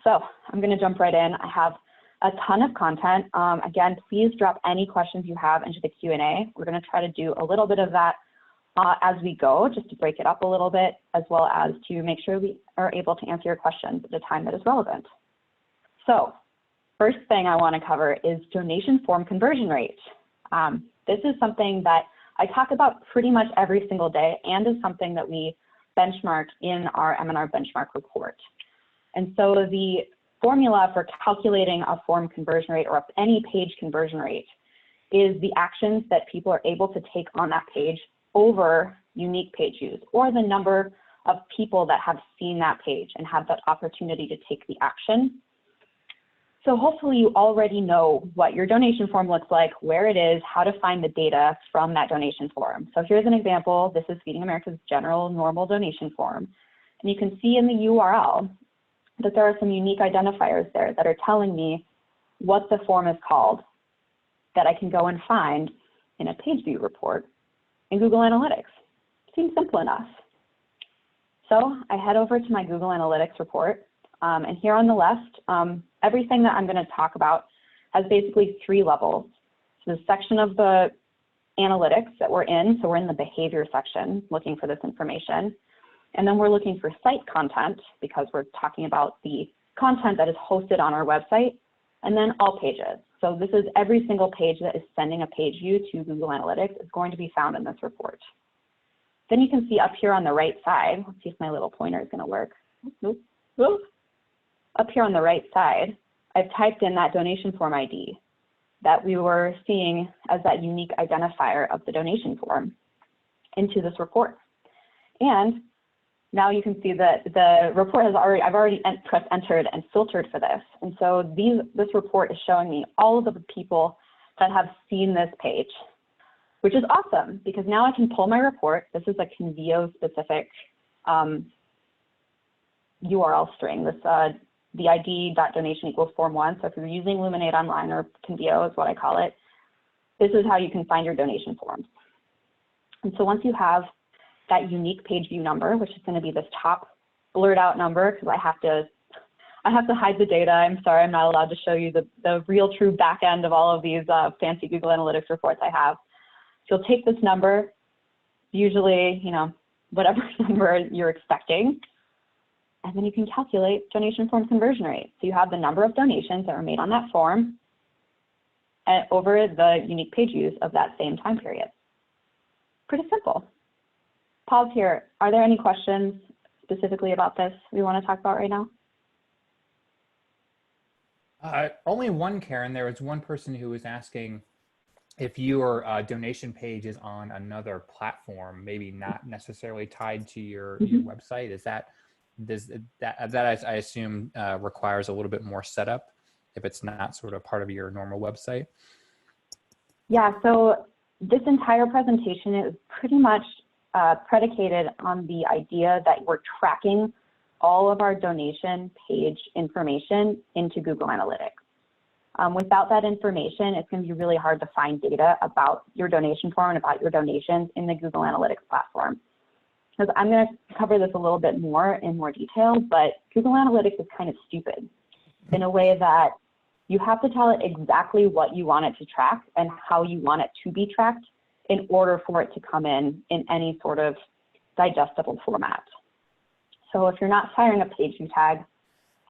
So I'm going to jump right in. I have a ton of content. Again, please drop any questions you have into the Q&A. We're going to try to do a little bit of that as we go, just to break it up a little bit, as well as to make sure we are able to answer your questions at a time that is relevant. So first thing I want to cover is donation form conversion rate. This is something that I talk about pretty much every single day and is something that we benchmark in our M&R benchmark report. And so the formula for calculating a form conversion rate or any page conversion rate is the actions that people are able to take on that page over unique page views, or the number of people that have seen that page and have that opportunity to take the action. So hopefully you already know what your donation form looks like, where it is, how to find the data from that donation form. So here's an example. This is Feeding America's general normal donation form. And you can see in the URL that there are some unique identifiers there that are telling me what the form is called that I can go and find in a page view report in Google Analytics. Seems simple enough. So I head over to my Google Analytics report, and here on the left, everything that I'm going to talk about has basically 3 levels. So the section of the analytics that we're in, so we're in the behavior section looking for this information. And then we're looking for site content because we're talking about the content that is hosted on our website, and then all pages. So this is every single page that is sending a page view to Google Analytics is going to be found in this report. Then you can see up here on the right side, let's see if my little pointer is going to work. Nope. Nope. Up here on the right side, I've typed in that donation form ID that we were seeing as that unique identifier of the donation form into this report. And now you can see that the report has I've already pressed entered and filtered for this. And so this report is showing me all of the people that have seen this page, which is awesome because now I can pull my report. This is a Convio specific URL string. This the ID.donation equals form 1. So if you're using Luminate Online, or Convio is what I call it, this is how you can find your donation forms. And so once you have that unique page view number, which is going to be this top blurred out number, because I have to hide the data. I'm sorry, I'm not allowed to show you the real true back end of all of these fancy Google Analytics reports I have. So you'll take this number, usually, whatever number you're expecting, and then you can calculate donation form conversion rate. So you have the number of donations that were made on that form over the unique page views of that same time period. Pretty simple. Pause here. Are there any questions specifically about this we want to talk about right now? Only one, Karen. There was one person who was asking if your donation page is on another platform, maybe not necessarily tied to your website. Is that I assume requires a little bit more setup if it's not sort of part of your normal website? Yeah. So this entire presentation is pretty much predicated on the idea that we're tracking all of our donation page information into Google Analytics. Without that information, it's going to be really hard to find data about your donation form and about your donations in the Google Analytics platform. Because I'm going to cover this a little bit more in more detail, but Google Analytics is kind of stupid in a way that you have to tell it exactly what you want it to track and how you want it to be tracked in order for it to come in any sort of digestible format. So if you're not firing a page view tag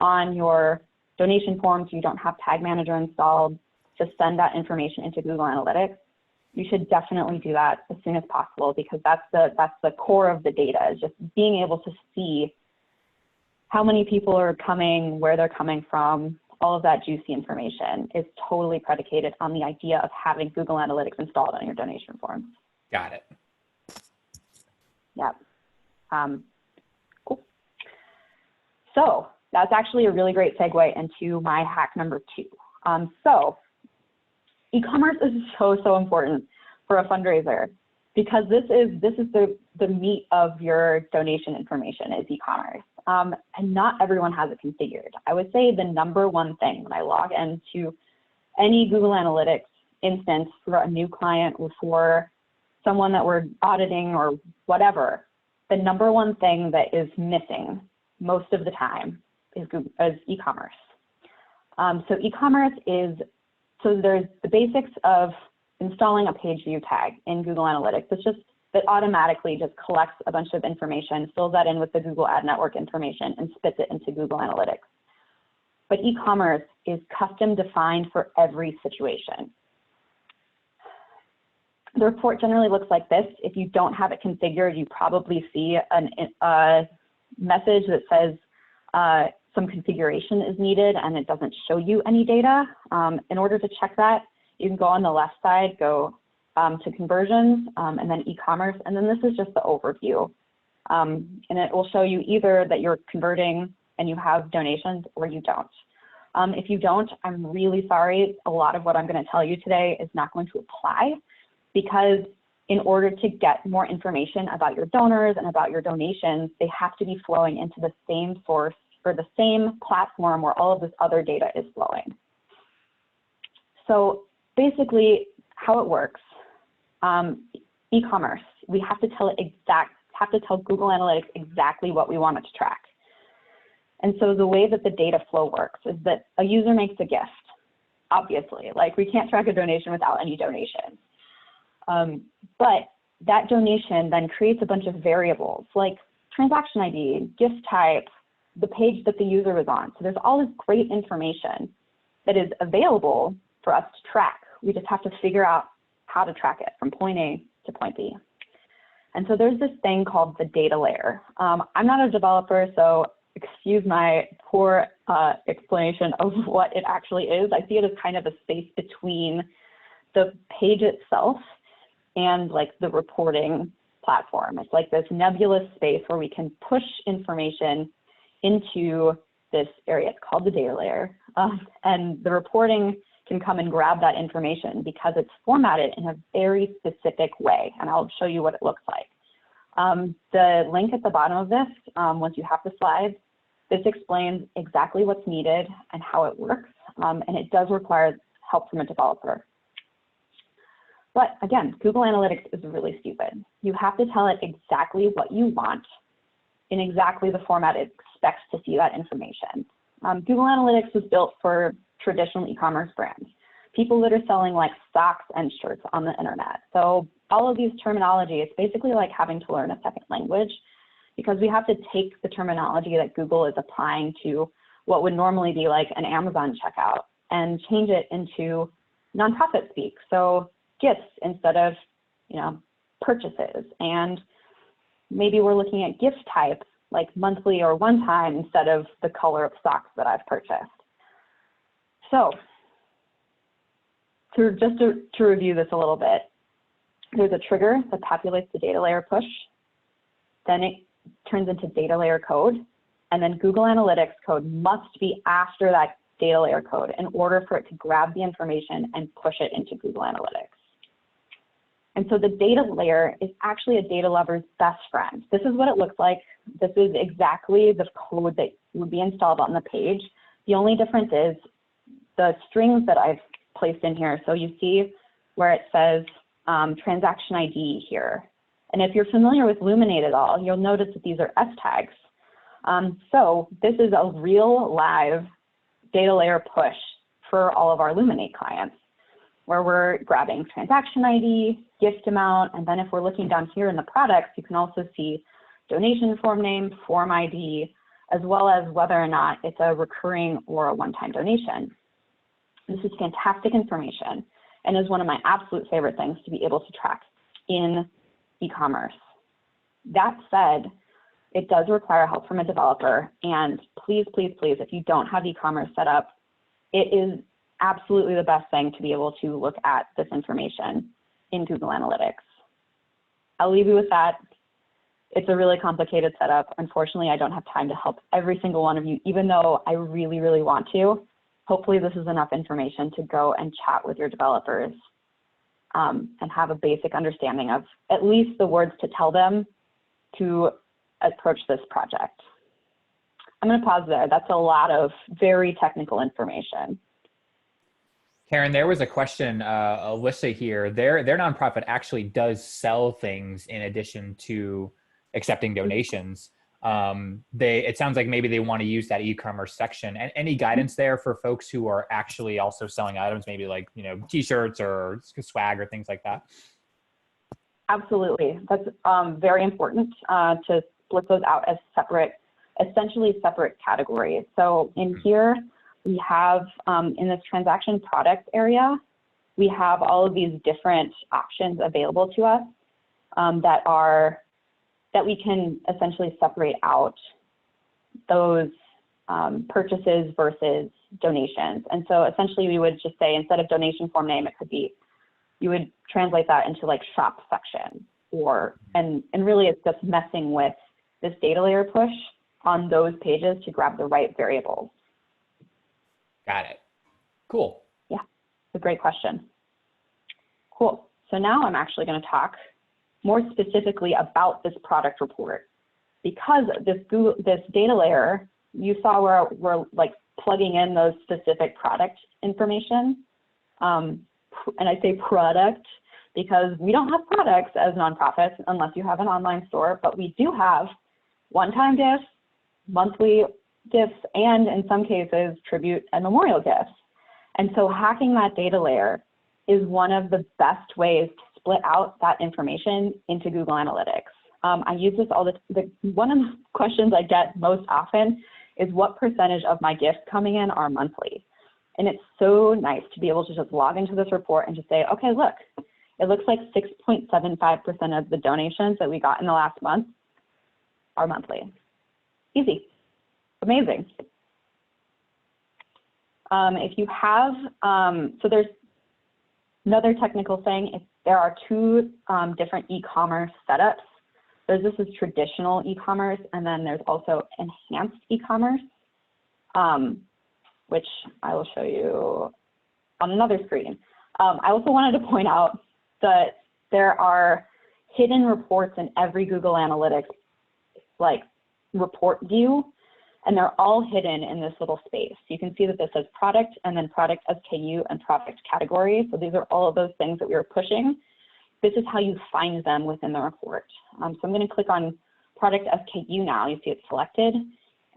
on your donation forms, you don't have Tag Manager installed to send that information into Google Analytics, you should definitely do that as soon as possible, because that's the core of the data, is just being able to see how many people are coming, where they're coming from. All of that juicy information is totally predicated on the idea of having Google Analytics installed on your donation forms. Got it. Yeah. Cool. So that's actually a really great segue into my hack number 2. So e-commerce is so important for a fundraiser, because this is the meat of your donation information is e-commerce. And not everyone has it configured. I would say the number one thing when I log into any Google Analytics instance for a new client or for someone that we're auditing or whatever, the number one thing that is missing most of the time is e-commerce. So e-commerce is, so there's the basics of installing a page view tag in Google Analytics. It automatically just collects a bunch of information, fills that in with the Google Ad Network information, and spits it into Google Analytics. But e-commerce is custom defined for every situation. The report generally looks like this. If you don't have it configured, you probably see a message that says some configuration is needed and it doesn't show you any data. In order to check that, you can go on the left side, go to conversions, and then e-commerce, and then this is just the overview. And it will show you either that you're converting and you have donations or you don't. If you don't, I'm really sorry. A lot of what I'm going to tell you today is not going to apply, because in order to get more information about your donors and about your donations, they have to be flowing into the same source or the same platform where all of this other data is flowing. So basically how it works, e-commerce, we have to tell Google Analytics exactly what we want it to track. And so the way that the data flow works is that a user makes a gift, obviously. Like, we can't track a donation without any donation. But that donation then creates a bunch of variables like transaction ID, gift type, the page that the user was on. So there's all this great information that is available for us to track. We just have to figure out how to track it from point A to point B. And so there's this thing called the data layer. I'm not a developer, so excuse my poor explanation of what it actually is. I see it as kind of a space between the page itself and like the reporting platform. It's like this nebulous space where we can push information into this area. It's called the data layer. And the reporting can come and grab that information because it's formatted in a very specific way. And I'll show you what it looks like. The link at the bottom of this, once you have the slides, this explains exactly what's needed and how it works. And it does require help from a developer. But again, Google Analytics is really stupid. You have to tell it exactly what you want in exactly the format it expects to see that information. Google Analytics was built for traditional e-commerce brands, people that are selling like socks and shirts on the internet. So all of these terminology, it's basically like having to learn a second language, because we have to take the terminology that Google is applying to what would normally be like an Amazon checkout and change it into nonprofit speak. So gifts instead of, purchases. And maybe we're looking at gift type, like monthly or one time instead of the color of socks that I've purchased. So to review this a little bit, there's a trigger that populates the data layer push. Then it turns into data layer code. And then Google Analytics code must be after that data layer code in order for it to grab the information and push it into Google Analytics. And so the data layer is actually a data lover's best friend. This is what it looks like. This is exactly the code that would be installed on the page. The only difference is the strings that I've placed in here. So you see where it says transaction ID here. And if you're familiar with Luminate at all, you'll notice that these are S tags. So this is a real live data layer push for all of our Luminate clients, where we're grabbing transaction ID, gift amount, and then if we're looking down here in the products, you can also see donation form name, form ID, as well as whether or not it's a recurring or a one-time donation. This is fantastic information and is one of my absolute favorite things to be able to track in e-commerce. That said, it does require help from a developer, and please, please, please, if you don't have e-commerce set up, it is absolutely the best thing to be able to look at this information in Google Analytics. I'll leave you with that. It's a really complicated setup. Unfortunately, I don't have time to help every single one of you, even though I really, really want to. Hopefully this is enough information to go and chat with your developers and have a basic understanding of at least the words to tell them to approach this project. I'm going to pause there. That's a lot of very technical information. Karen, there was a question, Alyssa here. Their nonprofit actually does sell things in addition to accepting donations. it sounds like maybe they want to use that e-commerce section. And any guidance there for folks who are actually also selling items, maybe like, you know, t-shirts or swag or things like that? Absolutely. That's very important to split those out as separate, essentially separate categories. So in here, we have in this transaction product area, we have all of these different options available to us that we can essentially separate out those purchases versus donations. And so essentially we would just say, instead of donation form name, it could be, you would translate that into like shop section, or, and really it's just messing with this data layer push on those pages to grab the right variables. Got it. Cool. Yeah, it's a great question. Cool. So now I'm actually going to talk more specifically about this product report, because this data layer, you saw where we're like plugging in those specific product information. And I say product because we don't have products as nonprofits unless you have an online store, but we do have one-time gifts, monthly gifts, and in some cases, tribute and memorial gifts. And so hacking that data layer is one of the best ways to split out that information into Google Analytics. I use this all one of the questions I get most often is, what percentage of my gifts coming in are monthly? And it's so nice to be able to just log into this report and just say, okay, look, it looks like 6.75% of the donations that we got in the last month are monthly. Easy, amazing. If you have, so there's another technical thing, if there are two different e-commerce setups. This is traditional e-commerce, and then there's also enhanced e-commerce, which I will show you on another screen. I also wanted to point out that there are hidden reports in every Google Analytics like report view, and they're all hidden in this little space. You can see that this says product and then product SKU and product category. So these are all of those things that we are pushing. This is how you find them within the report. So I'm going to click on product SKU now. You see it's selected.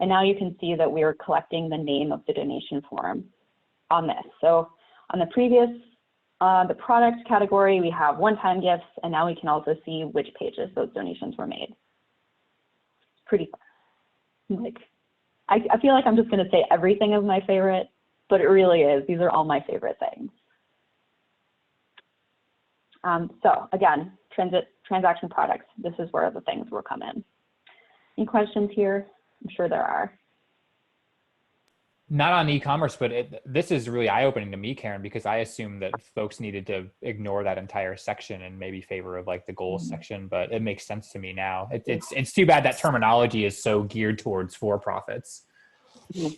And now you can see that we are collecting the name of the donation form on this. So on the previous, the product category, we have one-time gifts, and now we can also see which pages those donations were made. Pretty fun. Like, I feel like I'm just going to say everything is my favorite, but it really is. These are all my favorite things. So again, transaction products, this is where the things will come in. Any questions here? I'm sure there are. Not on e-commerce, but this is really eye-opening to me, Karen, because I assumed that folks needed to ignore that entire section and maybe favor of like the goals section, but it makes sense to me now. It's too bad that terminology is so geared towards for-profits. Yeah,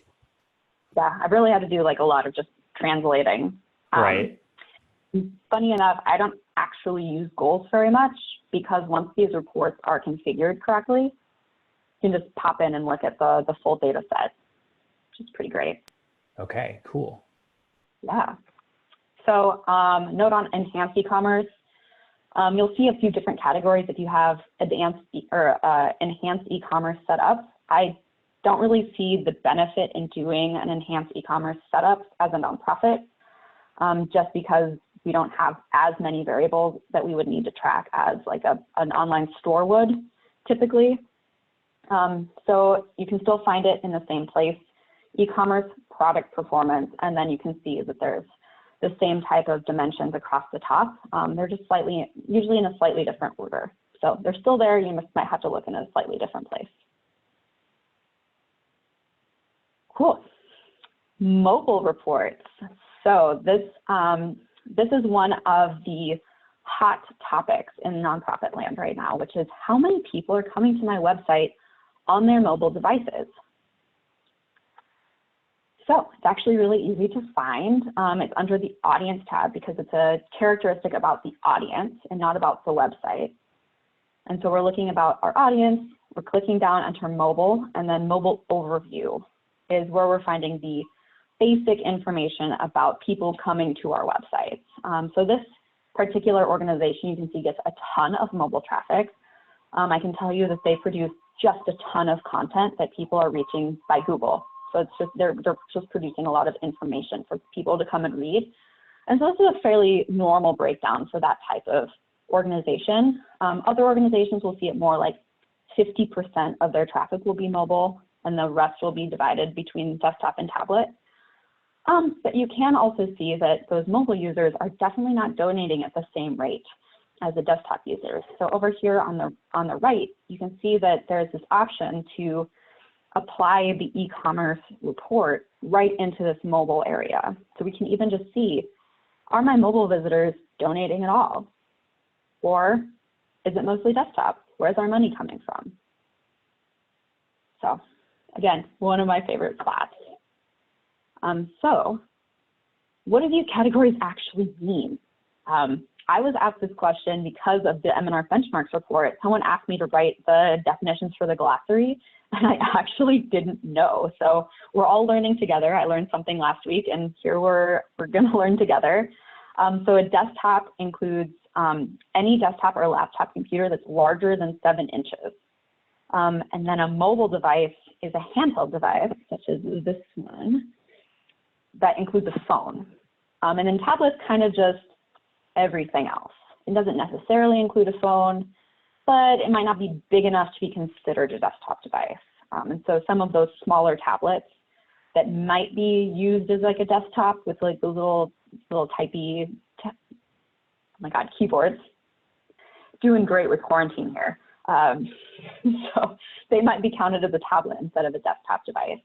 I really had to do like a lot of just translating. Right. Funny enough, I don't actually use goals very much, because once these reports are configured correctly, you can just pop in and look at the full data set, which is pretty great. Okay, cool. Yeah. So note on enhanced e-commerce, you'll see a few different categories if you have enhanced e-commerce set up. I don't really see the benefit in doing an enhanced e-commerce setup as a nonprofit, just because we don't have as many variables that we would need to track as like an online store would typically. So you can still find it in the same place, e-commerce product performance, and then you can see that there's the same type of dimensions across the top. They're just usually in a slightly different order. So they're still there, you might have to look in a slightly different place. Cool. Mobile reports. So this is one of the hot topics in nonprofit land right now, which is how many people are coming to my website on their mobile devices. So it's actually really easy to find. It's under the audience tab because it's a characteristic about the audience and not about the website. And so we're looking about our audience, we're clicking down enter mobile, and then mobile overview is where we're finding the basic information about people coming to our websites. So this particular organization, you can see, gets a ton of mobile traffic. I can tell you that they produce just a ton of content that people are reaching by Google. So it's just, they're just producing a lot of information for people to come and read. And so this is a fairly normal breakdown for that type of organization. Other organizations will see it more like 50% of their traffic will be mobile and the rest will be divided between desktop and tablet. But you can also see that those mobile users are definitely not donating at the same rate as the desktop users. So over here on the right, you can see that there's this option to apply the e-commerce report right into this mobile area. So we can even just see, are my mobile visitors donating at all? Or is it mostly desktop? Where's our money coming from? So again, one of my favorite plots. So what do these categories actually mean? I was asked this question because of the M&R benchmarks report. Someone asked me to write the definitions for the glossary, and I actually didn't know. So we're all learning together. I learned something last week, and here we're going to learn together. So a desktop includes any desktop or laptop computer that's larger than 7 inches. And then a mobile device is a handheld device, such as this one, that includes a phone. And then tablets kind of just everything else. It doesn't necessarily include a phone, but it might not be big enough to be considered a desktop device. And so some of those smaller tablets that might be used as like a desktop with like the little typey, oh my God, keyboards, doing great with quarantine here. So they might be counted as a tablet instead of a desktop device.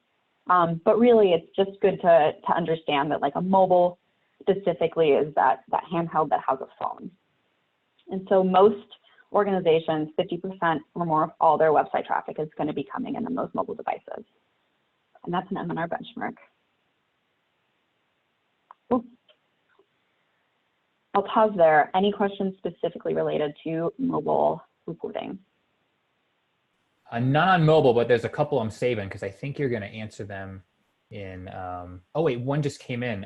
But really, it's just good to understand that like a mobile specifically is that handheld that has a phone. And so most organizations, 50% or more of all their website traffic is going to be coming in on those mobile devices. And that's an M&R benchmark. Cool. I'll pause there. Any questions specifically related to mobile reporting? Not on mobile, but there's a couple I'm saving because I think you're going to answer them in, oh wait, one just came in.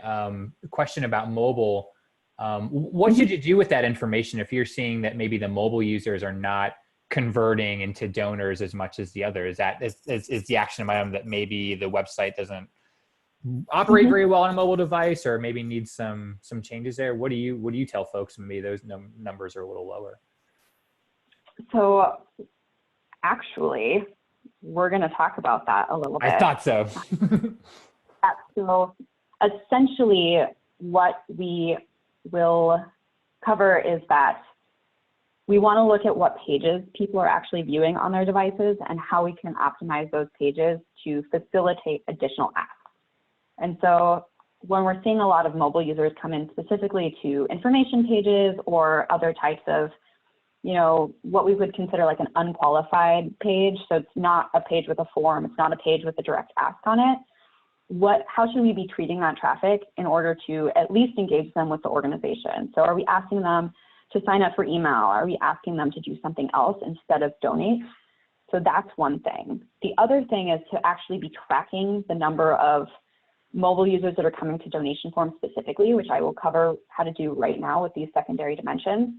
Question about mobile. What should you do with that information if you're seeing that maybe the mobile users are not converting into donors as much as the others? Is the action item that maybe the website doesn't operate very well on a mobile device, or maybe needs some changes there? What do you tell folks when maybe those numbers are a little lower? So actually, we're going to talk about that a little bit. I thought so. So essentially, what we will cover is that we want to look at what pages people are actually viewing on their devices and how we can optimize those pages to facilitate additional acts. And so when we're seeing a lot of mobile users come in specifically to information pages or other types of, you know, what we would consider like an unqualified page. So it's not a page with a form, it's not a page with a direct ask on it. How should we be treating that traffic in order to at least engage them with the organization? So are we asking them to sign up for email? Are we asking them to do something else instead of donate? So that's one thing. The other thing is to actually be tracking the number of mobile users that are coming to donation forms specifically, which I will cover how to do right now with these secondary dimensions.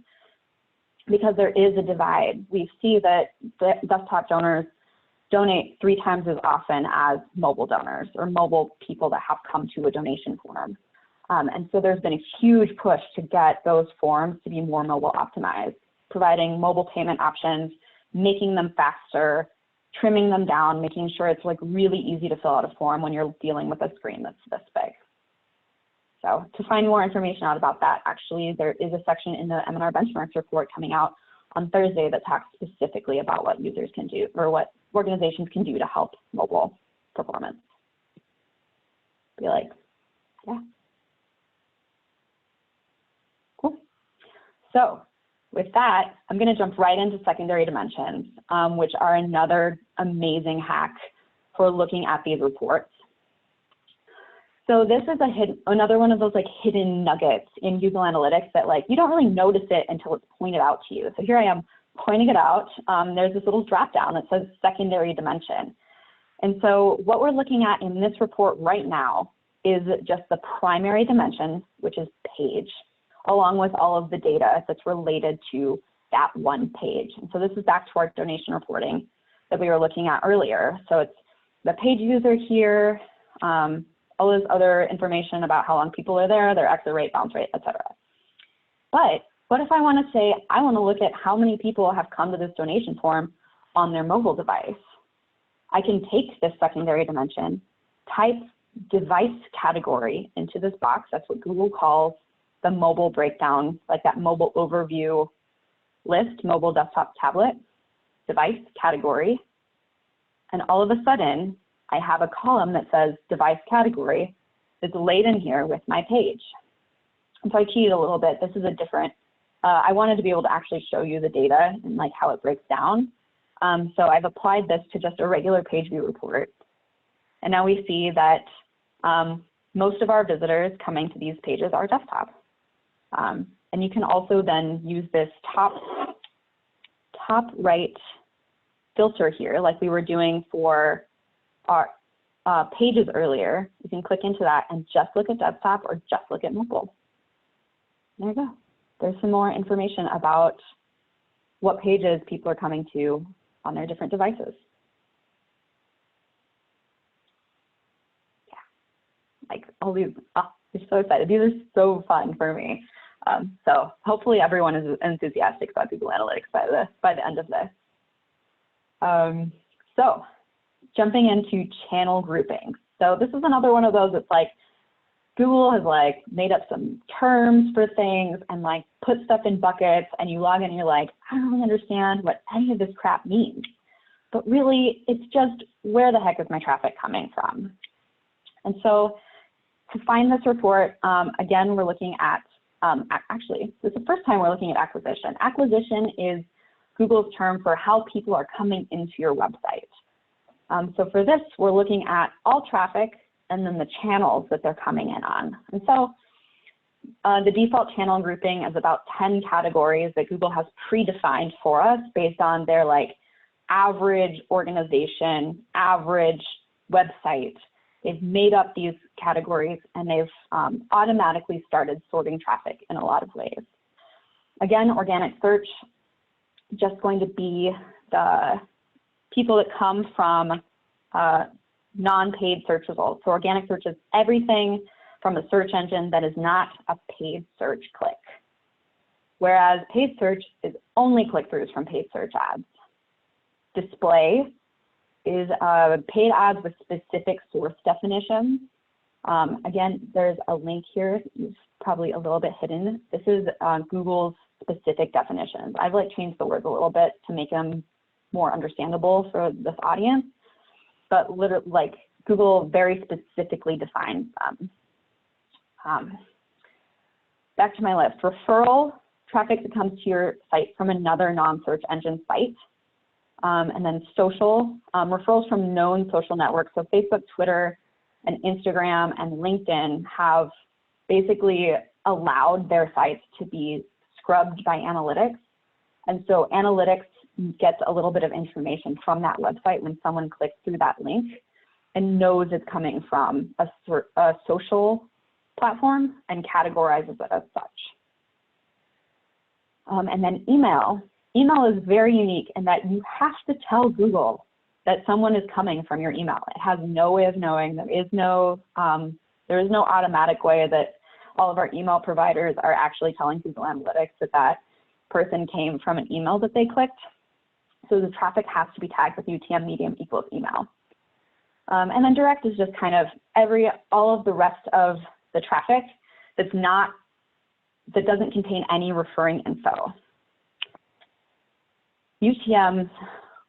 Because there is a divide. We see that the desktop donors donate 3 times as often as mobile donors or mobile people that have come to a donation form. And so there's been a huge push to get those forms to be more mobile optimized, providing mobile payment options, making them faster, trimming them down, making sure it's like really easy to fill out a form when you're dealing with a screen that's this big. So to find more information out about that, actually, there is a section in the M&R benchmarks report coming out on Thursday that talks specifically about what users can do or what organizations can do to help mobile performance. Be like, yeah. Cool. So with that, I'm going to jump right into secondary dimensions, which are another amazing hack for looking at these reports. So this is another one of those like hidden nuggets in Google Analytics that like you don't really notice it until it's pointed out to you. So here I am pointing it out. There's this little drop down that says secondary dimension. And so what we're looking at in this report right now is just the primary dimension, which is page, along with all of the data that's related to that one page. And so this is back to our donation reporting. that we were looking at earlier. So it's the page views are here, all this other information about how long people are there, their exit rate, bounce rate, etc. But what if I want to say, I want to look at how many people have come to this donation form on their mobile device? I can take this secondary dimension, type device category into this box. That's what Google calls the mobile breakdown, like that mobile overview list, mobile, desktop, tablet, device category. And all of a sudden, I have a column that says device category that's laid in here with my page. And so I cheated a little bit. This is a different, I wanted to be able to actually show you the data and like how it breaks down. So I've applied this to just a regular page view report. And now we see that most of our visitors coming to these pages are desktop. And you can also then use this top right filter here, like we were doing for our pages earlier. You can click into that and just look at desktop or just look at mobile. There you go. There's some more information about what pages people are coming to on their different devices. Yeah, like all these, I'm so excited. These are so fun for me. So hopefully everyone is enthusiastic about Google Analytics by the end of this. So jumping into channel groupings. So this is another one of those that's like, Google has like made up some terms for things and like put stuff in buckets, and you log in and you're like, I don't really understand what any of this crap means. But really, it's just where the heck is my traffic coming from? And so to find this report, again, we're looking at, actually, this is the first time we're looking at acquisition. Acquisition is Google's term for how people are coming into your website. So for this, we're looking at all traffic and then the channels that they're coming in on. And so the default channel grouping is about 10 categories that Google has predefined for us based on their like average organization, average website. They've made up these categories and they've automatically started sorting traffic in a lot of ways. Again, organic search, just going to be the people that come from non-paid search results. So organic search is everything from a search engine that is not a paid search click. Whereas paid search is only click-throughs from paid search ads. Display is paid ads with specific source definitions. Again, there's a link here. It's probably a little bit hidden. This is Google's specific definitions. I've like changed the words a little bit to make them more understandable for this audience. But literally, like Google very specifically defines them. Back to my list, referral traffic that comes to your site from another non-search engine site. And then social, referrals from known social networks. So Facebook, Twitter, and Instagram and LinkedIn have basically allowed their sites to be scrubbed by analytics. And so analytics gets a little bit of information from that website when someone clicks through that link and knows it's coming from a social platform and categorizes it as such. And then email. Email is very unique in that you have to tell Google that someone is coming from your email. It has no way of knowing. There is no automatic way that all of our email providers are actually telling Google Analytics that that person came from an email that they clicked. So the traffic has to be tagged with UTM medium equals email. And then direct is just kind of all of the rest of the traffic that doesn't contain any referring info. UTMs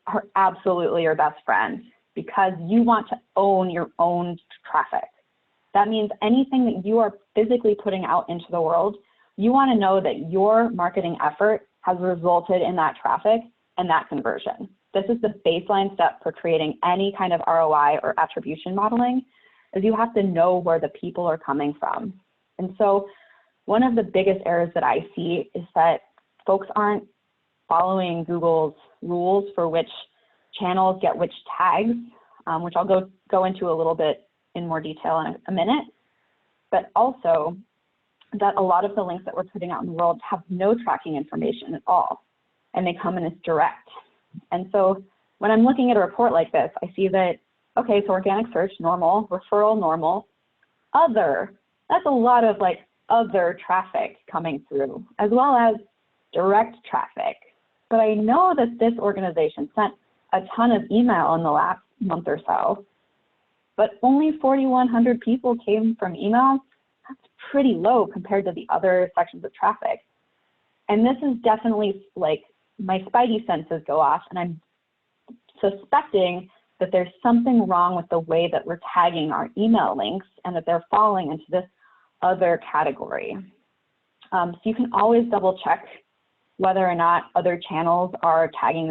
are absolutely your best friend because you want to own your own traffic. That means anything that you are physically putting out into the world, you want to know that your marketing effort has resulted in that traffic and that conversion. This is the baseline step for creating any kind of ROI or attribution modeling, is you have to know where the people are coming from. And so one of the biggest errors that I see is that folks aren't following Google's rules for which channels get which tags, which I'll go into a little bit in more detail in a minute, but also that a lot of the links that we're putting out in the world have no tracking information at all, and they come in as direct. And so when I'm looking at a report like this, I see that, okay, so organic search, normal, referral, normal, other, that's a lot of like other traffic coming through, as well as direct traffic. But I know that this organization sent a ton of email in the last month or so, but only 4,100 people came from email. That's pretty low compared to the other sections of traffic. And this is definitely like my spidey senses go off, and I'm suspecting that there's something wrong with the way that we're tagging our email links and that they're falling into this other category. So you can always double check whether or not other channels are tagging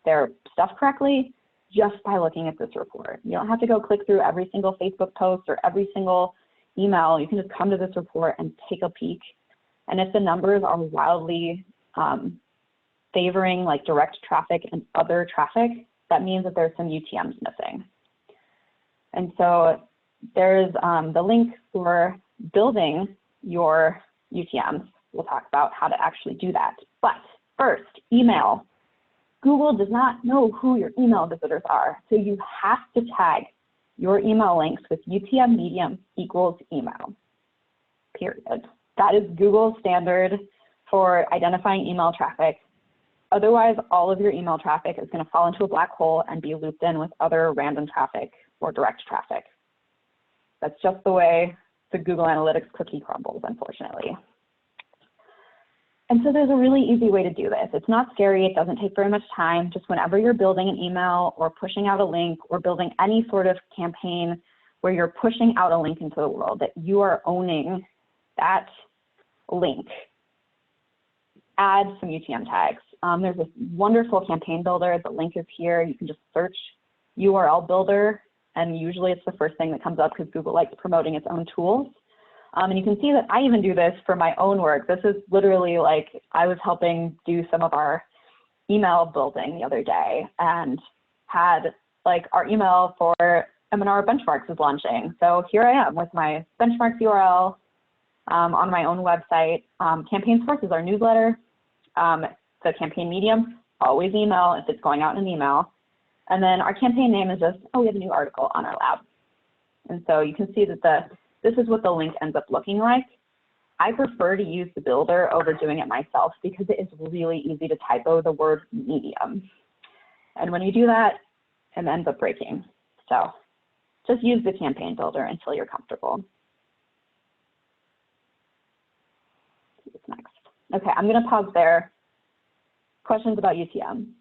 their stuff correctly just by looking at this report. You don't have to go click through every single Facebook post or every single email. You can just come to this report and take a peek. And if the numbers are wildly favoring like direct traffic and other traffic, that means that there's some UTMs missing. And so there's the link for building your UTMs. We'll talk about how to actually do that. But first, email. Google does not know who your email visitors are, so you have to tag your email links with UTM medium equals email, period. That is Google's standard for identifying email traffic. Otherwise, all of your email traffic is going to fall into a black hole and be looped in with other random traffic or direct traffic. That's just the way the Google Analytics cookie crumbles, unfortunately. And so there's a really easy way to do this. It's not scary. It doesn't take very much time. Just whenever you're building an email or pushing out a link or building any sort of campaign where you're pushing out a link into the world, that you are owning that link, add some UTM tags. There's this wonderful campaign builder. The link is here. You can just search URL builder, and usually it's the first thing that comes up because Google likes promoting its own tools. And you can see that I even do this for my own work. This is literally like I was helping do some of our email building the other day and had like our email for M&R Benchmarks is launching. So here I am with my Benchmarks URL on my own website. Campaign Sources, our newsletter, the campaign medium, always email if it's going out in an email. And then our campaign name is just, oh, we have a new article on our lab. And so you can see that this is what the link ends up looking like. I prefer to use the builder over doing it myself because it is really easy to typo the word medium. And when you do that, it ends up breaking. So just use the campaign builder until you're comfortable. What's next? Okay, I'm gonna pause there. Questions about UTM?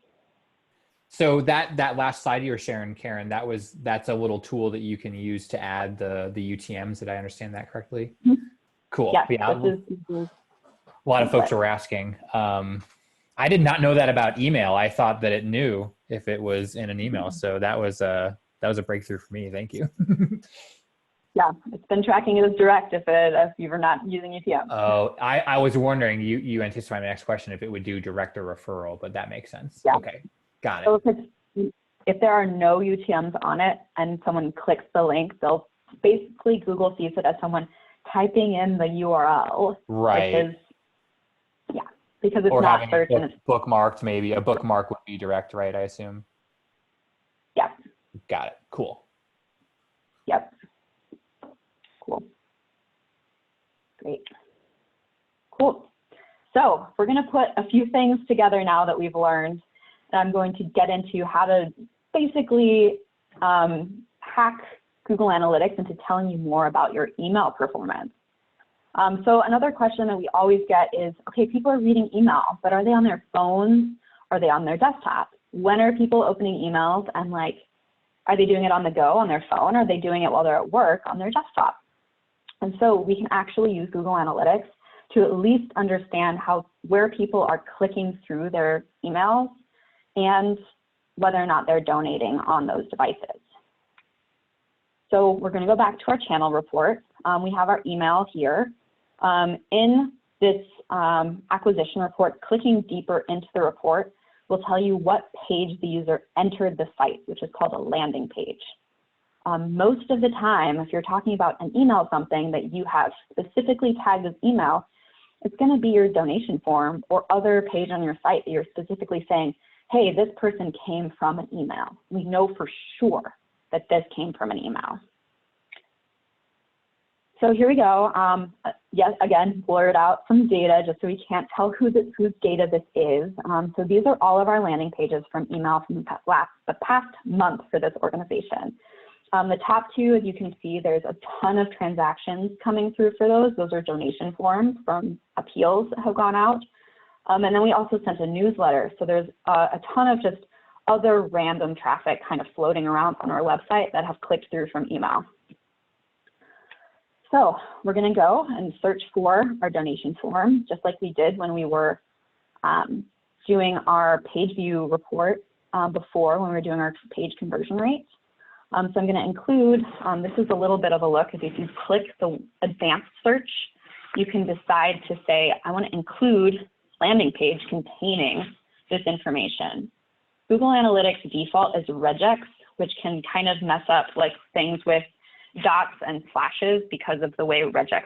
So that last slide you were sharing, Karen, that's a little tool that you can use to add the UTMs. Did I understand that correctly? Mm-hmm. Cool. Yes, yeah. A lot of folks were asking. I did not know that about email. I thought that it knew if it was in an email. So that was a breakthrough for me. Thank you. Yeah, it's been tracking it as direct if you were not using UTM. Oh, I was wondering, you anticipated my next question if it would do direct or referral, but that makes sense. Yeah. Okay. Got it. So if there are no UTMs on it and someone clicks the link, they'll basically Google sees it as someone typing in the URL. Right. Which is, yeah, because it's or not having search and it's bookmarked, maybe. A bookmark would be direct, right? I assume. Yeah. Got it. Cool. Yep. Cool. Great. Cool. So we're going to put a few things together now that we've learned. I'm going to get into how to basically hack Google Analytics into telling you more about your email performance. So another question that we always get is, okay, people are reading email, but are they on their phones? Are they on their desktop? When are people opening emails and like, are they doing it on the go on their phone? Are they doing it while they're at work on their desktop? And so we can actually use Google Analytics to at least understand where people are clicking through their emails and whether or not they're donating on those devices. So we're going to go back to our channel report. We have our email here. In this acquisition report, clicking deeper into the report will tell you what page the user entered the site, which is called a landing page. Most of the time, if you're talking about an email something that you have specifically tagged as email, it's going to be your donation form or other page on your site that you're specifically saying, hey, this person came from an email. We know for sure that this came from an email. So here we go. Yes, again, blurred out some data just so we can't tell whose data this is. So these are all of our landing pages from email from the past month for this organization. The top two, as you can see, there's a ton of transactions coming through for those. Those are donation forms from appeals that have gone out. And then we also sent a newsletter. So there's a ton of just other random traffic kind of floating around on our website that have clicked through from email. So we're going to go and search for our donation form, just like we did when we were doing our page view report before, when we were doing our page conversion rates. So I'm going to include, this is a little bit of a look. If you click the advanced search, you can decide to say, I want to include landing page containing this information. Google Analytics default is regex, which can kind of mess up like things with dots and slashes because of the way regex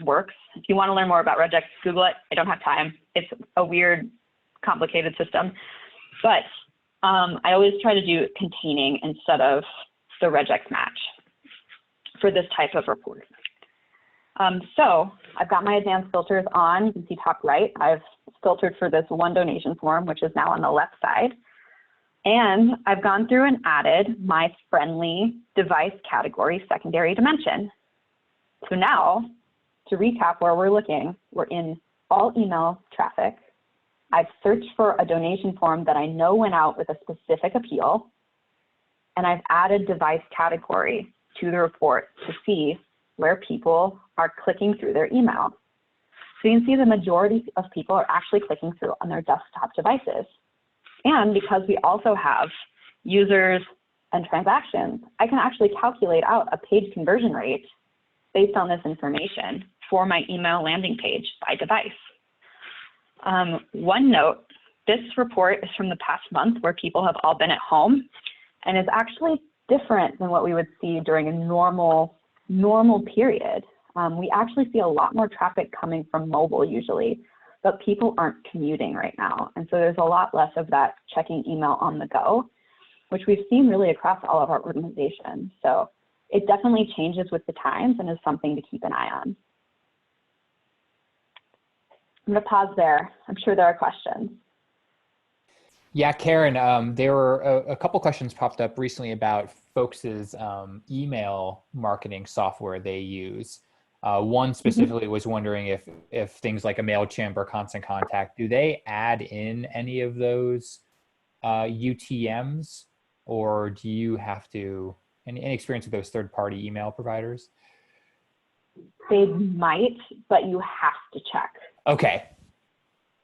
works. If you want to learn more about regex, Google it. I don't have time. It's a weird, complicated system. But I always try to do containing instead of the regex match for this type of report. So I've got my advanced filters on. You can see top right. I've filtered for this one donation form, which is now on the left side. And I've gone through and added my friendly device category secondary dimension. So now, to recap where we're looking, we're in all email traffic. I've searched for a donation form that I know went out with a specific appeal. And I've added device category to the report to see where people are clicking through their email. So you can see the majority of people are actually clicking through on their desktop devices. And because we also have users and transactions, I can actually calculate out a page conversion rate based on this information for my email landing page by device. One note, this report is from the past month where people have all been at home and is actually different than what we would see during a normal period. We actually see a lot more traffic coming from mobile usually, but people aren't commuting right now. And so there's a lot less of that checking email on the go, which we've seen really across all of our organizations. So it definitely changes with the times and is something to keep an eye on. I'm gonna pause there. I'm sure there are questions. Yeah, Karen, there were a couple questions popped up recently about folks' email marketing software they use. One specifically was wondering if things like a MailChimp or Constant Contact, do they add in any of those UTMs, or do you have to, any experience with those third-party email providers? They might, but you have to check. Okay.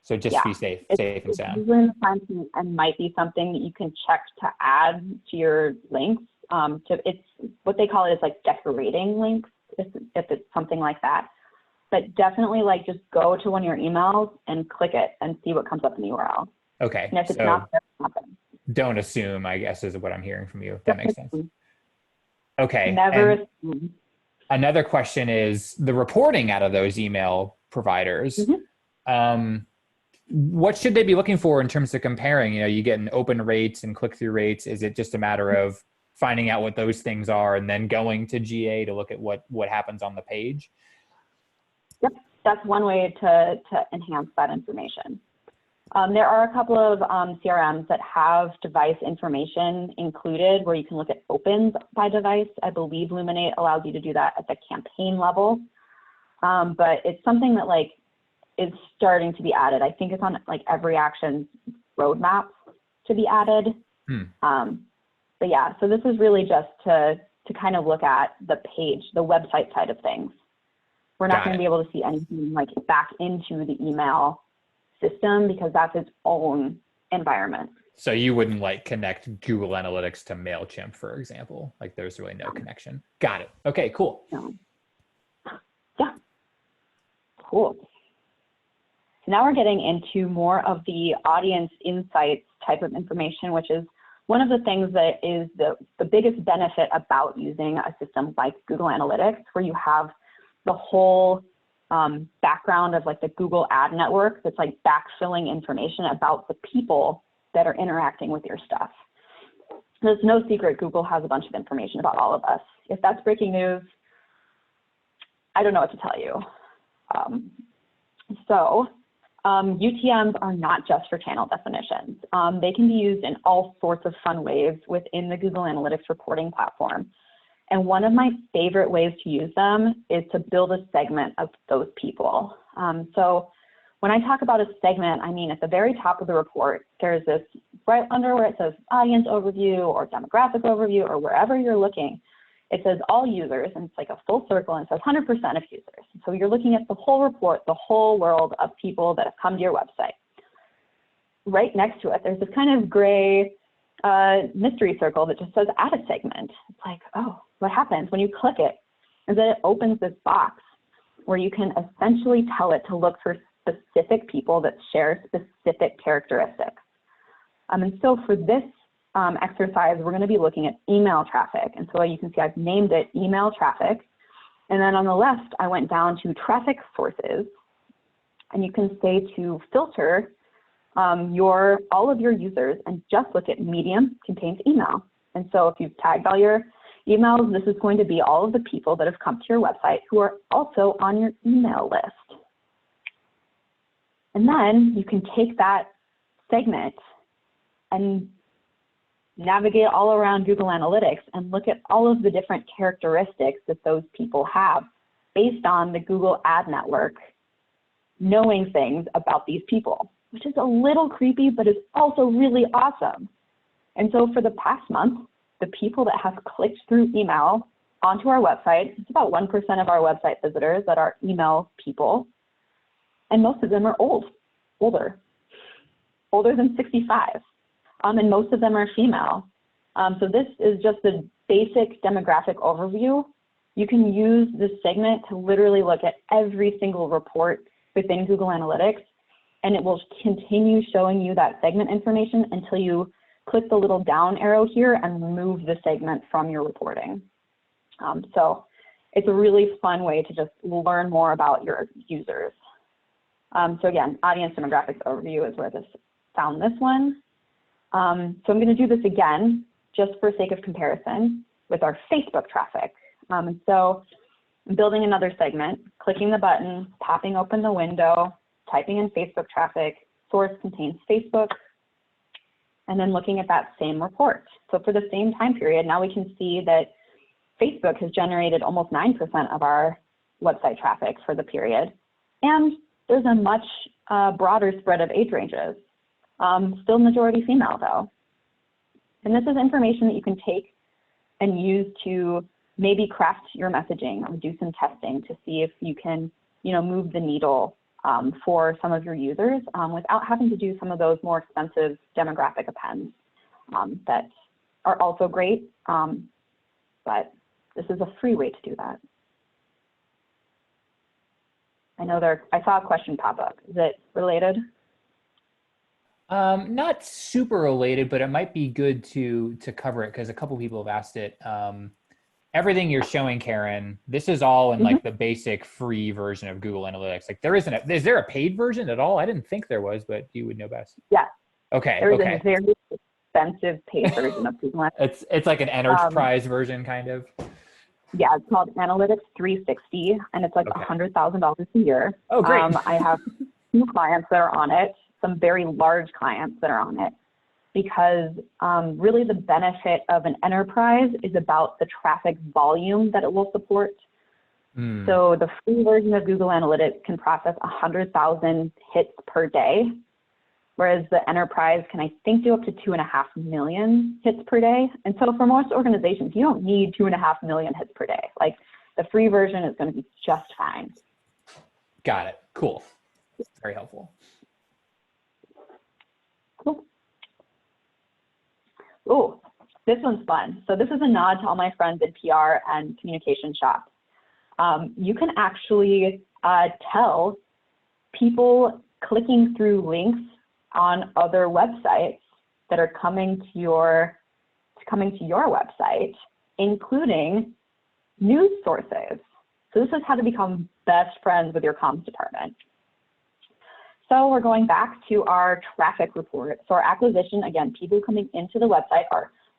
So just be safe and sound. Usually in the fine print and might be something that you can check to add to your links. It's what they call it is like decorating links, if it's something like that. But definitely like just go to one of your emails and click it and see what comes up in the URL. Okay. And if it's not there, it's not there. Don't assume, I guess, is what I'm hearing from you. That makes sense. Okay. Never assume. Another question is the reporting out of those email providers. What should they be looking for in terms of comparing? You know, you get an open rates and click-through rates. Is it just a matter of finding out what those things are and then going to GA to look at what happens on the page? Yep, that's one way to enhance that information. There are a couple of CRMs that have device information included where you can look at opens by device. I believe Luminate allows you to do that at the campaign level, but it's something that like is starting to be added. I think it's on like every action roadmap to be added. But yeah, so this is really just to kind of look at the page, the website side of things. We're not going to be able to see anything like back into the email system because that's its own environment. So you wouldn't like connect Google Analytics to MailChimp, for example? Like there's really no connection. Got it. Okay, cool. No. Yeah, cool. So now we're getting into more of the audience insights type of information, which is one of the things that is the biggest benefit about using a system like Google Analytics, where you have the whole background of like the Google ad network that's like backfilling information about the people that are interacting with your stuff. There's no secret Google has a bunch of information about all of us. If that's breaking news, I don't know what to tell you. UTMs are not just for channel definitions. They can be used in all sorts of fun ways within the Google Analytics reporting platform. And one of my favorite ways to use them is to build a segment of those people. So when I talk about a segment, I mean at the very top of the report, there's this right under where it says audience overview or demographic overview or wherever you're looking, it says all users, and it's like a full circle, and it says 100% of users. So you're looking at the whole report, the whole world of people that have come to your website. Right next to it, there's this kind of gray mystery circle that just says add a segment. It's like, oh, what happens when you click it is that it opens this box where you can essentially tell it to look for specific people that share specific characteristics. And so for this exercise, we're going to be looking at email traffic. And so you can see I've named it email traffic. And then on the left, I went down to traffic sources. And you can say to filter all of your users and just look at medium contains email. And so if you've tagged all your emails, this is going to be all of the people that have come to your website who are also on your email list. And then you can take that segment and navigate all around Google Analytics and look at all of the different characteristics that those people have based on the Google Ad Network knowing things about these people, which is a little creepy, but is also really awesome. And so for the past month, the people that have clicked through email onto our website, it's about 1% of our website visitors that are email people, and most of them are older than 65. And most of them are female. So this is just the basic demographic overview. You can use this segment to literally look at every single report within Google Analytics, and it will continue showing you that segment information until you click the little down arrow here and remove the segment from your reporting. So it's a really fun way to just learn more about your users. So again, audience demographics overview is where this found this one. So I'm going to do this again, just for sake of comparison, with our Facebook traffic. And so I'm building another segment, clicking the button, popping open the window, typing in Facebook traffic, source contains Facebook, and then looking at that same report. So for the same time period, now we can see that Facebook has generated almost 9% of our website traffic for the period. And there's a much broader spread of age ranges. Still majority female though. And this is information that you can take and use to maybe craft your messaging or do some testing to see if you can, move the needle for some of your users without having to do some of those more expensive demographic appends that are also great, but this is a free way to do that. I saw a question pop up. Is it related? Not super related, but it might be good to cover it because a couple people have asked it. Everything you're showing, Karen, this is all in like the basic free version of Google Analytics. Like is there a paid version at all? I didn't think there was, but you would know best. Yeah. Okay. There's a very expensive paid version of Google Analytics. It's like an enterprise version kind of. Yeah, it's called Analytics 360, and it's like $100,000 a year. Oh, great. I have 2 clients that are on it, some very large clients that are on it, because really the benefit of an enterprise is about the traffic volume that it will support. So the free version of Google Analytics can process 100,000 hits per day, whereas the enterprise can, I think, do up to 2.5 million hits per day. And so for most organizations, you don't need 2.5 million hits per day. Like the free version is going to be just fine. Got it. Cool. Very helpful. Cool. Oh, this one's fun. So this is a nod to all my friends in PR and communication shops. You can actually tell people clicking through links on other websites that are coming to your website, including news sources. So this is how to become best friends with your comms department. So we're going back to our traffic report. So our acquisition, again, people coming into the website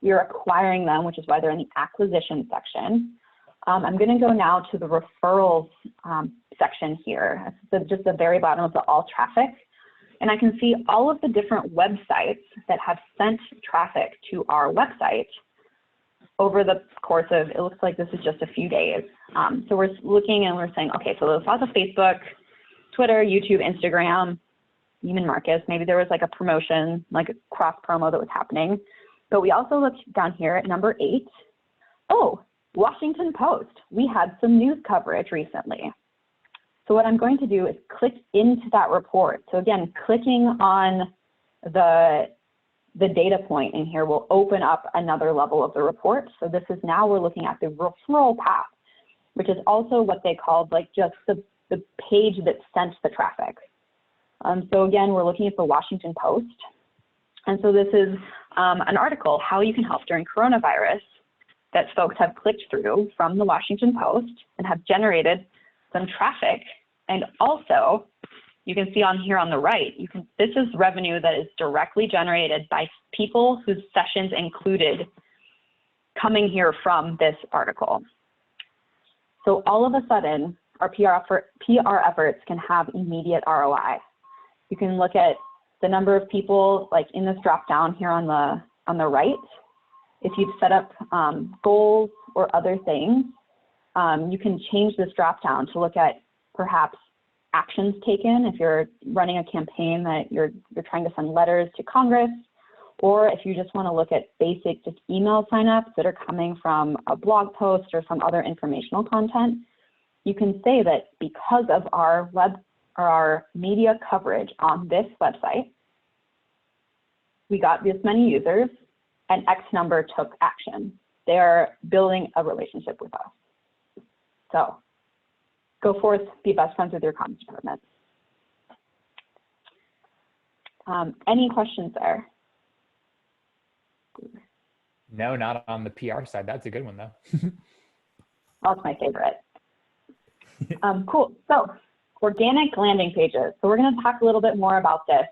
we are acquiring them, which is why they're in the acquisition section. I'm going to go now to the referrals section here. It's just the very bottom of the all traffic. And I can see all of the different websites that have sent traffic to our website over the course of, it looks like this is just a few days. So we're looking and we're saying, okay, so there's lots of Facebook, Twitter, YouTube, Instagram, Neiman Marcus. Maybe there was like a promotion, like a cross promo that was happening. But we also looked down here at number 8. Oh, Washington Post. We had some news coverage recently. So what I'm going to do is click into that report. So again, clicking on the data point in here will open up another level of the report. So this is now we're looking at the referral path, which is also what they called like just the page that sent the traffic. So again, we're looking at the Washington Post. And so this is an article, How You Can Help During Coronavirus, that folks have clicked through from the Washington Post and have generated some traffic. And also, you can see on here on the right, this is revenue that is directly generated by people whose sessions included coming here from this article. So all of a sudden, our PR efforts can have immediate ROI. You can look at the number of people like in this drop down here on the right. If you've set up goals or other things, you can change this drop down to look at perhaps actions taken if you're running a campaign that you're trying to send letters to Congress, or if you just want to look at basic just email signups that are coming from a blog post or some other informational content. You can say that because of our media coverage on this website, we got this many users and X number took action. They're building a relationship with us. So go forth, be best friends with your comms department. Any questions there? No, not on the PR side. That's a good one though. That's my favorite. Cool, so organic landing pages. So we're gonna talk a little bit more about this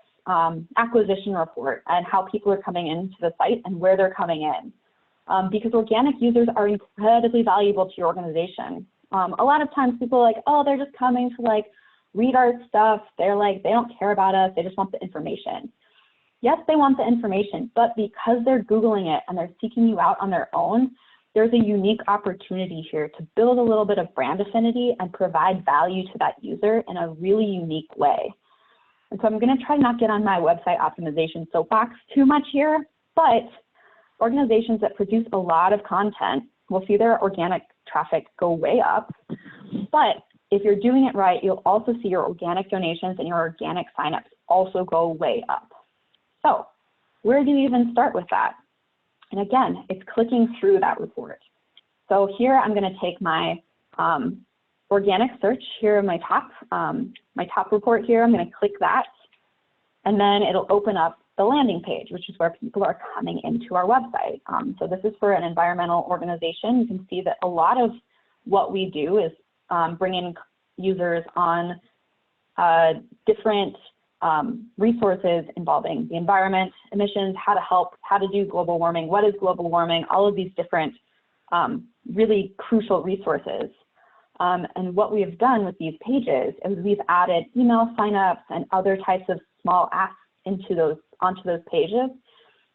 acquisition report and how people are coming into the site and where they're coming in. Because organic users are incredibly valuable to your organization. A lot of times people are like, oh, they're just coming to like read our stuff. They're like, they don't care about us. They just want the information. Yes, they want the information, but because they're Googling it and they're seeking you out on their own, there's a unique opportunity here to build a little bit of brand affinity and provide value to that user in a really unique way. And so I'm going to try not get on my website optimization soapbox too much here, but organizations that produce a lot of content will see their organic traffic go way up. But if you're doing it right, you'll also see your organic donations and your organic signups also go way up. So where do you even start with that? And again, it's clicking through that report. So here I'm going to take my organic search here in my top report here. I'm going to click that, and then it'll open up the landing page, which is where people are coming into our website. So this is for an environmental organization. You can see that a lot of what we do is bringing users on different resources involving the environment, emissions, how to help, how to do global warming, what is global warming, all of these different really crucial resources. And what we have done with these pages is we've added email signups and other types of small asks onto those pages,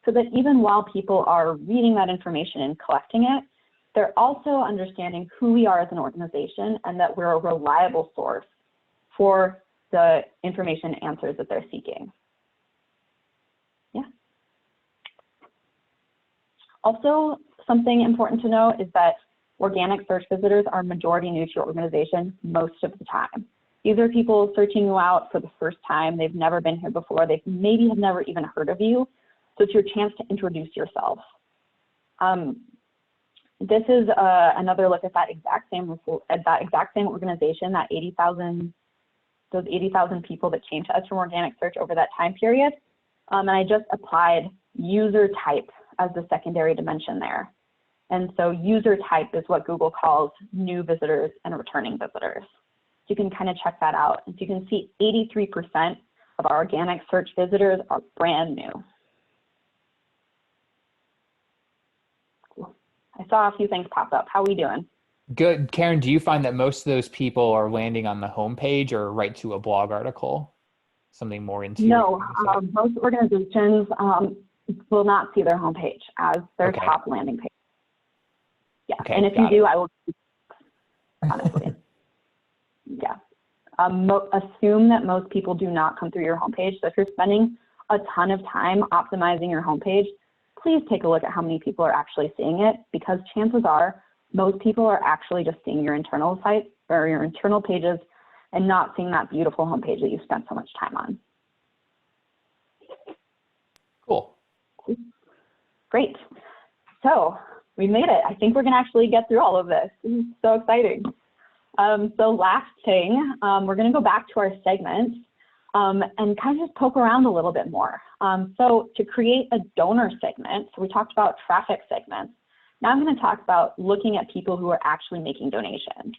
so that even while people are reading that information and collecting it, they're also understanding who we are as an organization and that we're a reliable source for the information answers that they're seeking. Yeah. Also, something important to note is that organic search visitors are majority new to your organization most of the time. These are people searching you out for the first time. They've never been here before. They maybe have never even heard of you. So it's your chance to introduce yourself. This is another look at that exact same organization, that 80,000, those 80,000 people that came to us from organic search over that time period. And I just applied user type as the secondary dimension there. And so user type is what Google calls new visitors and returning visitors. So you can kind of check that out. As you can see, 83% of our organic search visitors are brand new. Cool. I saw a few things pop up. How are we doing? Good. Karen, do you find that most of those people are landing on the homepage or right to a blog article? Something more interior? No, most organizations will not see their homepage as their top landing page. Yeah, okay, and if you do, I will, honestly. Yeah. Assume that most people do not come through your homepage. So if you're spending a ton of time optimizing your homepage, please take a look at how many people are actually seeing it, because chances are most people are actually just seeing your internal site or your internal pages and not seeing that beautiful homepage that you spent so much time on. Cool. Great. So we made it. I think we're gonna actually get through all of this. This is so exciting. So last thing, we're gonna go back to our segments and kind of just poke around a little bit more. So to create a donor segment, so we talked about traffic segments. Now I'm gonna talk about looking at people who are actually making donations.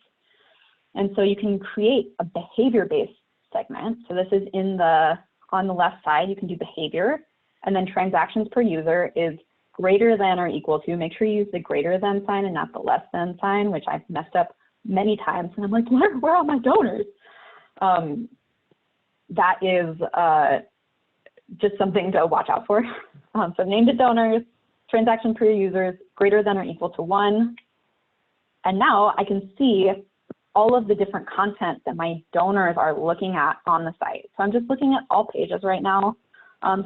And so you can create a behavior-based segment. So this is on the left side, you can do behavior, and then transactions per user is greater than or equal to. Make sure you use the greater than sign and not the less than sign, which I've messed up many times. And I'm like, where are my donors? That is just something to watch out for. So named it donors, transaction per users, greater than or equal to 1. And now I can see all of the different content that my donors are looking at on the site. So I'm just looking at all pages right now.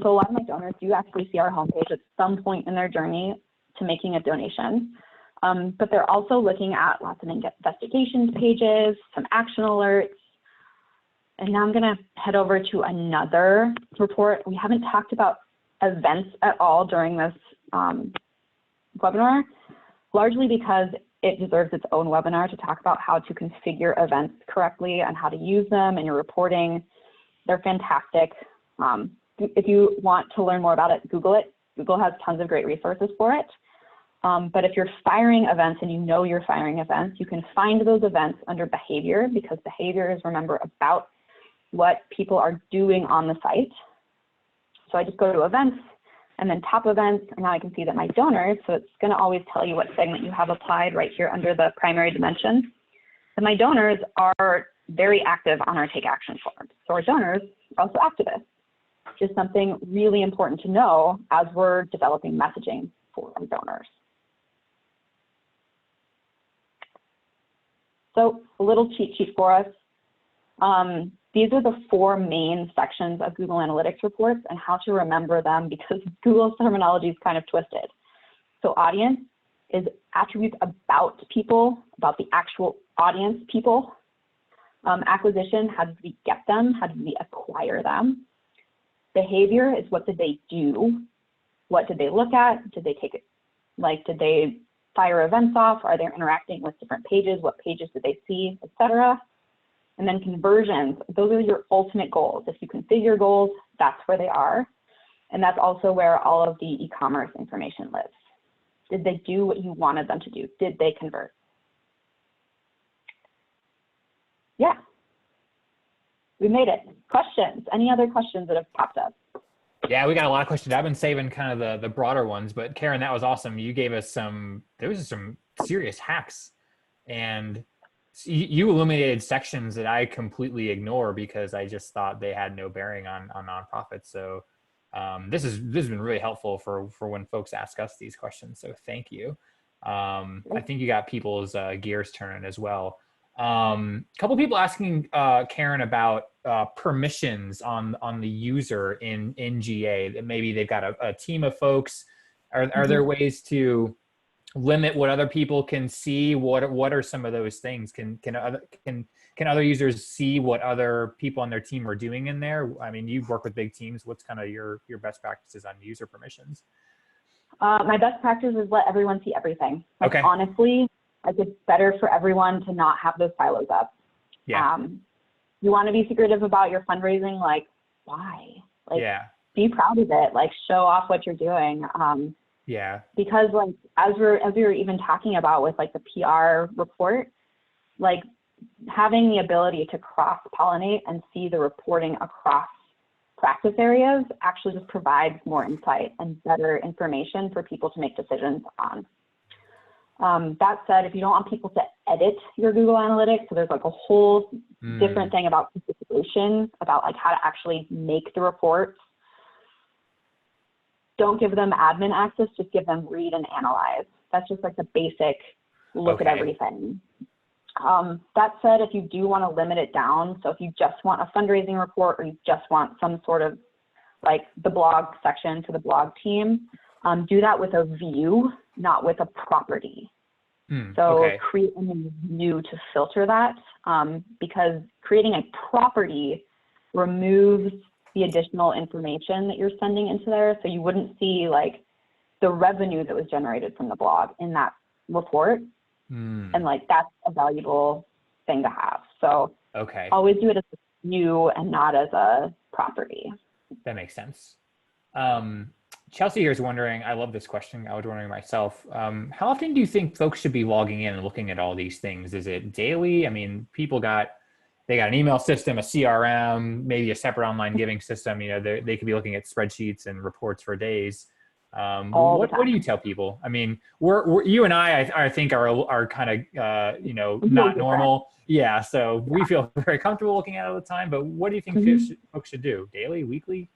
So a lot of my donors do actually see our homepage at some point in their journey to making a donation. But they're also looking at lots of investigations pages, some action alerts. And now I'm gonna head over to another report. We haven't talked about events at all during this webinar, largely because it deserves its own webinar to talk about how to configure events correctly and how to use them in your reporting. They're fantastic. If you want to learn more about it, Google it. Google has tons of great resources for it. But if you're firing events and you know you're firing events, you can find those events under behavior, because behavior is, remember, about what people are doing on the site. So I just go to events and then top events, and now I can see that my donors, so it's gonna always tell you what segment you have applied right here under the primary dimension. And my donors are very active on our take action forms. So our donors are also activists, which is something really important to know as we're developing messaging for our donors. So a little cheat sheet for us. These are the 4 main sections of Google Analytics reports and how to remember them, because Google's terminology is kind of twisted. So audience is attributes about people, about the actual audience people. Acquisition, how did we get them? How did we acquire them? Behavior is what did they do? What did they look at? Did they take it, like, did they fire events off? Are they interacting with different pages? What pages did they see, etc.? And then conversions, those are your ultimate goals. If you configure goals, that's where they are. And that's also where all of the e-commerce information lives. Did they do what you wanted them to do? Did they convert? Yeah. We made it. Questions? Any other questions that have popped up? Yeah, we got a lot of questions. I've been saving kind of the broader ones, but Karen, that was awesome. You gave us there was some serious hacks, and you illuminated sections that I completely ignore because I just thought they had no bearing on nonprofits. So this has been really helpful for when folks ask us these questions. So thank you. I think you got people's gears turning as well. A couple people asking Karen about permissions on the user in GA, that maybe they've got a team of folks. Are there ways to limit what other people can see? What are some of those things? Can other users see what other people on their team are doing in there? I mean, you work with big teams. What's kind of your best practices on user permissions? My best practice is let everyone see everything. Like, okay. Honestly, like, it's better for everyone to not have those silos up. Yeah. You want to be secretive about your fundraising? Like, why? Like, yeah. Be proud of it. Like, show off what you're doing. Yeah. Because, like, as we were even talking about with, like, the PR report, like, having the ability to cross-pollinate and see the reporting across practice areas actually just provides more insight and better information for people to make decisions on. That said, if you don't want people to edit your Google Analytics, so there's like a whole different thing about participation, about like how to actually make the reports. Don't give them admin access, just give them read and analyze. That's just like the basic look at everything. That said, if you do want to limit it down, so if you just want a fundraising report or you just want some sort of like the blog section to the blog team, do that with a view, not with a property. So create a view to filter that, because creating a property removes the additional information that you're sending into there. So you wouldn't see like the revenue that was generated from the blog in that report. And like, that's a valuable thing to have. So always do it as a view and not as a property. That makes sense. Chelsea here is wondering, I love this question. I was wondering myself, how often do you think folks should be logging in and looking at all these things? Is it daily? I mean, people they got an email system, a CRM, maybe a separate online giving system. You know, they could be looking at spreadsheets and reports for days. What do you tell people? I mean, you and I think are kind of, you know, not normal. Yeah. So we feel very comfortable looking at it all the time, but what do you think folks should do? Daily, weekly?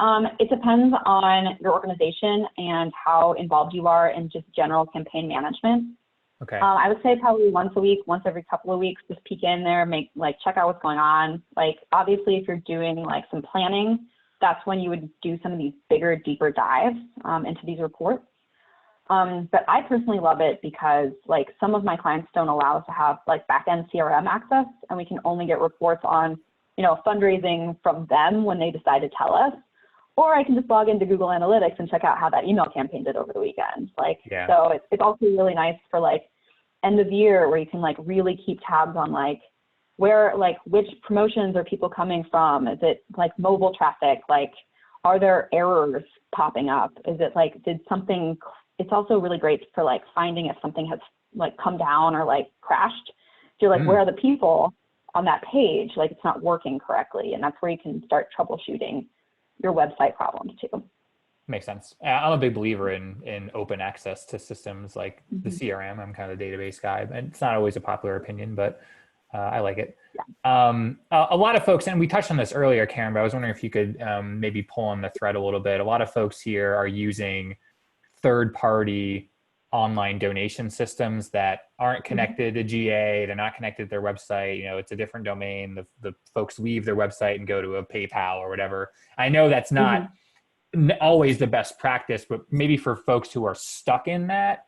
It depends on your organization and how involved you are in just general campaign management. I would say probably once a week, once every couple of weeks, just peek in there, check out what's going on. Like, obviously, if you're doing like some planning, that's when you would do some of these bigger, deeper dives into these reports. But I personally love it because like some of my clients don't allow us to have like back-end CRM access, and we can only get reports on, you know, fundraising from them when they decide to tell us. Or I can just log into Google Analytics and check out how that email campaign did over the weekend. So it's also really nice for like end of year, where you can like really keep tabs on like which promotions are people coming from? Is it like mobile traffic? Like, are there errors popping up? Is it like, it's also really great for like finding if something has like come down or like crashed. So you're like, where are the people on that page? Like, it's not working correctly. And that's where you can start troubleshooting your website problems too. Makes sense. I'm a big believer in open access to systems like the CRM. I'm kind of a database guy, and it's not always a popular opinion, but I like it. A lot of folks, and we touched on this earlier, Karen, but I was wondering if you could maybe pull on the thread a little bit. A lot of folks here are using third-party online donation systems that aren't connected to GA. They're not connected to their website. You know, it's a different domain. The folks leave their website and go to a PayPal or whatever. I know that's not always the best practice, but maybe for folks who are stuck in that,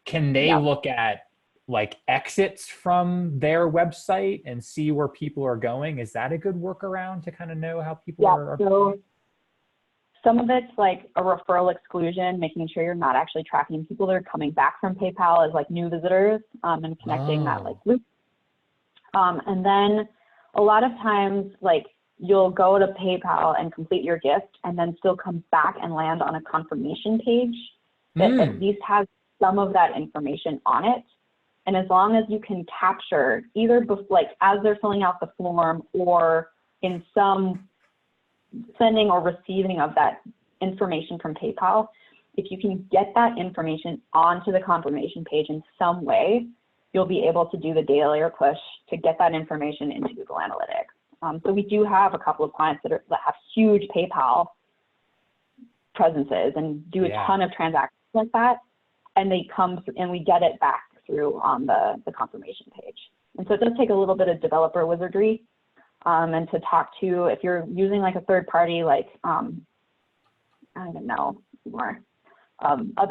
can they look at like exits from their website and see where people are going? Is that a good workaround to kind of know how people are? So some of it's like a referral exclusion, making sure you're not actually tracking people that are coming back from PayPal as like new visitors, and connecting that like loop. And then a lot of times, like, you'll go to PayPal and complete your gift and then still come back and land on a confirmation page that at least has some of that information on it. And as long as you can capture either like as they're filling out the form or in some sending or receiving of that information from PayPal, if you can get that information onto the confirmation page in some way, you'll be able to do the daily or push to get that information into Google Analytics. So we do have a couple of clients that have huge PayPal presences and do a ton of transactions like that, and they come through, and we get it back through on the confirmation page. And so it does take a little bit of developer wizardry, and to talk to, if you're using like a third party, like I don't even know more, some of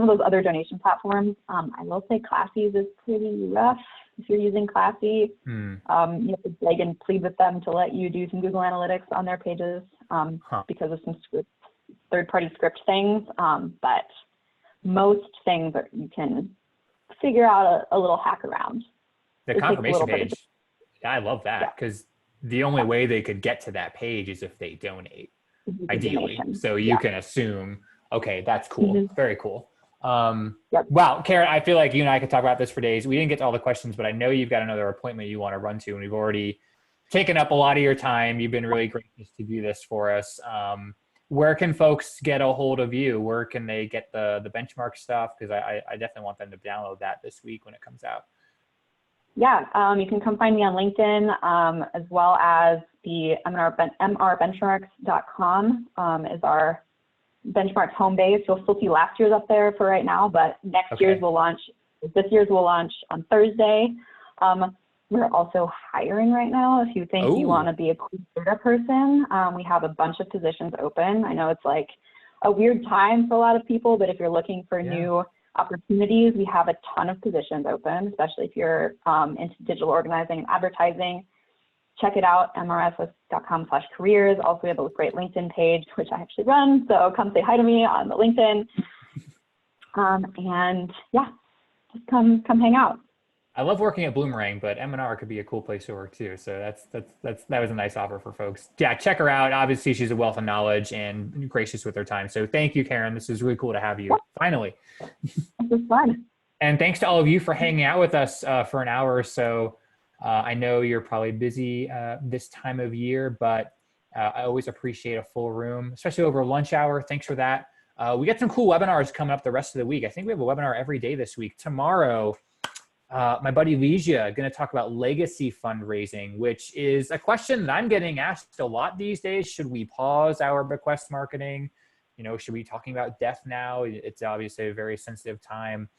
those other donation platforms. I will say Classy's is pretty rough. If you're using Classy, you have to beg and plead with them to let you do some Google Analytics on their pages because of some third-party script things. But most things you can figure out a little hack around. The confirmation page, I love that, because the only way they could get to that page is if they donate, ideally. So you can assume, okay, that's cool. Very cool. Wow, Karen, I feel like you and I could talk about this for days. We didn't get to all the questions, but I know you've got another appointment you want to run to, and we've already taken up a lot of your time. You've been really gracious to do this for us. Where can folks get a hold of you? Where can they get the benchmark stuff? Because I definitely want them to download that this week when it comes out. Yeah, you can come find me on LinkedIn, as well as the mrbenchmarks.com is our benchmarks home base. You'll still see last year's up there for right now, but next year's will launch. This year's will launch on Thursday. We're also hiring right now. If you think you want to be a cool data person, we have a bunch of positions open. I know it's like a weird time for a lot of people, but if you're looking for new opportunities, we have a ton of positions open, especially if you're into digital organizing and advertising. Check it out, mrs.com/careers. Also, we have a great LinkedIn page, which I actually run, so come say hi to me on the LinkedIn. And yeah, just come hang out. I love working at Bloomerang, but M&R could be a cool place to work too. So that was a nice offer for folks. Yeah, check her out. Obviously, she's a wealth of knowledge and gracious with her time. So thank you, Karen. This is really cool to have you finally. This was fun. And thanks to all of you for hanging out with us for an hour or so. I know you're probably busy this time of year, but I always appreciate a full room, especially over lunch hour. Thanks for that. We got some cool webinars coming up the rest of the week. I think we have a webinar every day this week. Tomorrow, my buddy Legia going to talk about legacy fundraising, which is a question that I'm getting asked a lot these days. Should we pause our bequest marketing? You know, should we be talking about death now? It's obviously a very sensitive time.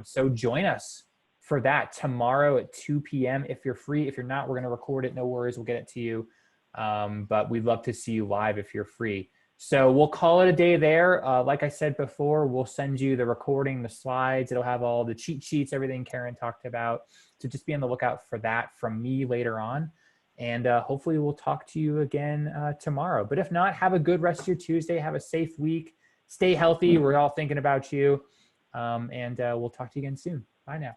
So join us for that tomorrow at 2 p.m. if you're free. If you're not, we're going to record it. No worries. We'll get it to you. But we'd love to see you live if you're free. So we'll call it a day there. Like I said before, we'll send you the recording, the slides. It'll have all the cheat sheets, everything Karen talked about. So just be on the lookout for that from me later on. And hopefully we'll talk to you again tomorrow. But if not, have a good rest of your Tuesday. Have a safe week. Stay healthy. We're all thinking about you. And we'll talk to you again soon. Bye now.